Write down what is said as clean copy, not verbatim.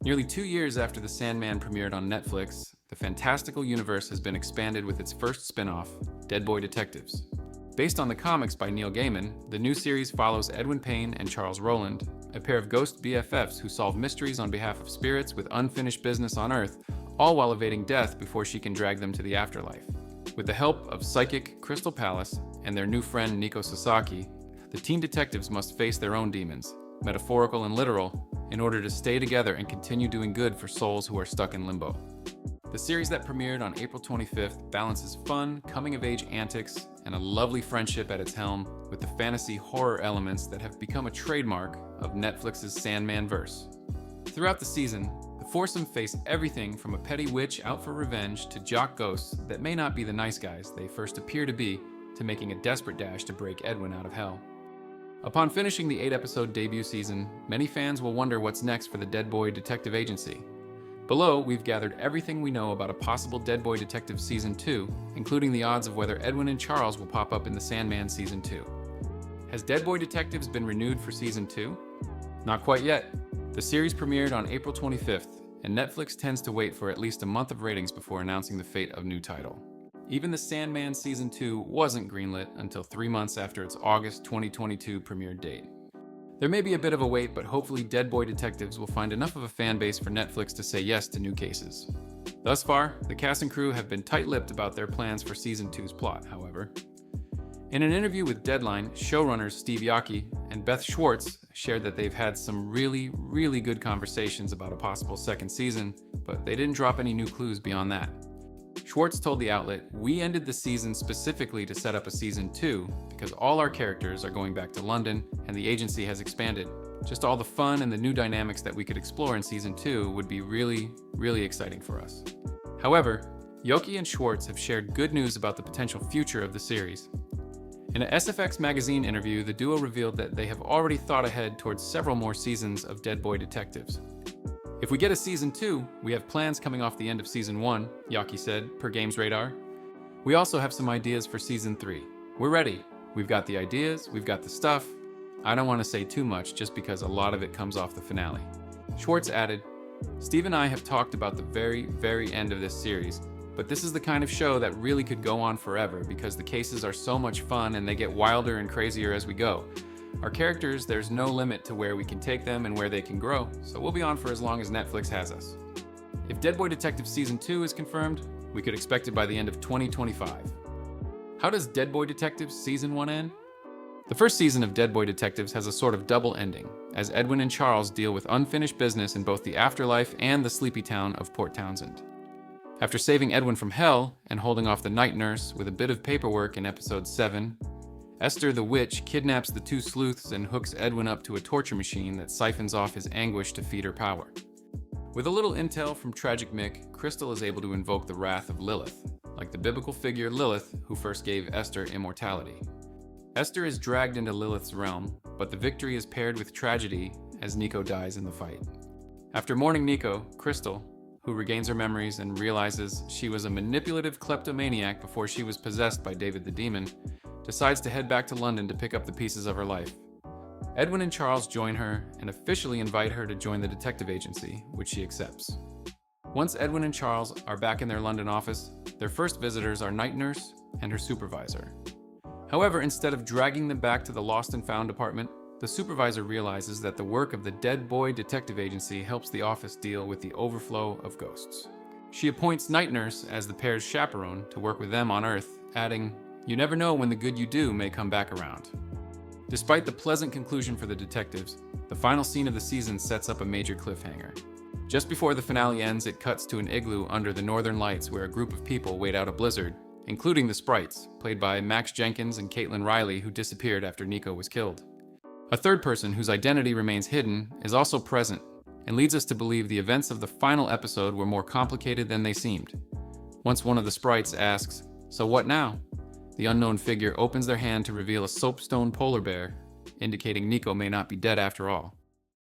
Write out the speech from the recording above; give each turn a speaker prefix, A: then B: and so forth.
A: Nearly 2 years after The Sandman premiered on Netflix, the fantastical universe has been expanded with its first spin-off, Dead Boy Detectives. Based on the comics by Neil Gaiman, the new series follows Edwin Payne and Charles Rowland, a pair of ghost BFFs who solve mysteries on behalf of spirits with unfinished business on Earth, all while evading death before she can drag them to the afterlife. With the help of psychic Crystal Palace and their new friend Nico Sasaki, the teen detectives must face their own demons, metaphorical and literal, in order to stay together and continue doing good for souls who are stuck in limbo. The series that premiered on April 25th balances fun, coming-of-age antics, and a lovely friendship at its helm with the fantasy horror elements that have become a trademark of Netflix's Sandman verse. Throughout the season, the foursome face everything from a petty witch out for revenge to jock ghosts that may not be the nice guys they first appear to be, to making a desperate dash to break Edwin out of hell. Upon finishing the 8-episode debut season, many fans will wonder what's next for the Dead Boy Detective Agency. Below, we've gathered everything we know about a possible Dead Boy Detective Season 2, including the odds of whether Edwin and Charles will pop up in The Sandman Season 2. Has Dead Boy Detectives been renewed for Season 2? Not quite yet. The series premiered on April 25th, and Netflix tends to wait for at least a month of ratings before announcing the fate of new title. Even The Sandman Season 2 wasn't greenlit until 3 months after its August 2022 premiere date. There may be a bit of a wait, but hopefully Dead Boy Detectives will find enough of a fan base for Netflix to say yes to new cases. Thus far, the cast and crew have been tight-lipped about their plans for Season 2's plot, however. In an interview with Deadline, showrunners Steve Yockey and Beth Schwartz shared that they've had some really good conversations about a possible second season, but they didn't drop any new clues beyond that. Schwartz told the outlet, "We ended the season specifically to set up a Season 2 because all our characters are going back to London and the agency has expanded. Just all the fun and the new dynamics that we could explore in Season 2 would be really exciting for us." However, Yockey and Schwartz have shared good news about the potential future of the series. In a SFX magazine interview, the duo revealed that they have already thought ahead towards several more seasons of Dead Boy Detectives. "If we get a Season 2, we have plans coming off the end of Season 1, Yockey said, per Games Radar. "We also have some ideas for Season 3. We're ready. We've got the ideas, we've got the stuff. I don't want to say too much just because a lot of it comes off the finale." Schwartz added, "Steve and I have talked about the very end of this series, but this is the kind of show that really could go on forever because the cases are so much fun and they get wilder and crazier as we go. Our characters, there's no limit to where we can take them and where they can grow, so we'll be on for as long as Netflix has us." If Dead Boy Detective Season 2 is confirmed, we could expect it by the end of 2025. How does Dead Boy Detectives Season 1 end? The first season of Dead Boy Detectives has a sort of double ending, as Edwin and Charles deal with unfinished business in both the afterlife and the sleepy town of Port Townsend. After saving Edwin from hell and holding off the night nurse with a bit of paperwork in episode 7, Esther the witch kidnaps the two sleuths and hooks Edwin up to a torture machine that siphons off his anguish to feed her power. With a little intel from Tragic Mick, Crystal is able to invoke the wrath of Lilith, like the biblical figure Lilith who first gave Esther immortality. Esther is dragged into Lilith's realm, but the victory is paired with tragedy as Nico dies in the fight. After mourning Nico, Crystal, who regains her memories and realizes she was a manipulative kleptomaniac before she was possessed by David the Demon, decides to head back to London to pick up the pieces of her life. Edwin and Charles join her and officially invite her to join the detective agency, which she accepts. Once Edwin and Charles are back in their London office, their first visitors are night nurse and her supervisor. However, instead of dragging them back to the lost and found department, the supervisor realizes that the work of the Dead Boy Detective Agency helps the office deal with the overflow of ghosts. She appoints night nurse as the pair's chaperone to work with them on Earth, adding, "You never know when the good you do may come back around." Despite the pleasant conclusion for the detectives, the final scene of the season sets up a major cliffhanger. Just before the finale ends, it cuts to an igloo under the northern lights where a group of people wait out a blizzard, including the Sprites, played by Max Jenkins and Caitlin Riley, who disappeared after Nico was killed. A third person, whose identity remains hidden, is also present, and leads us to believe the events of the final episode were more complicated than they seemed. Once one of the Sprites asks, "So what now?" the unknown figure opens their hand to reveal a soapstone polar bear, indicating Nico may not be dead after all.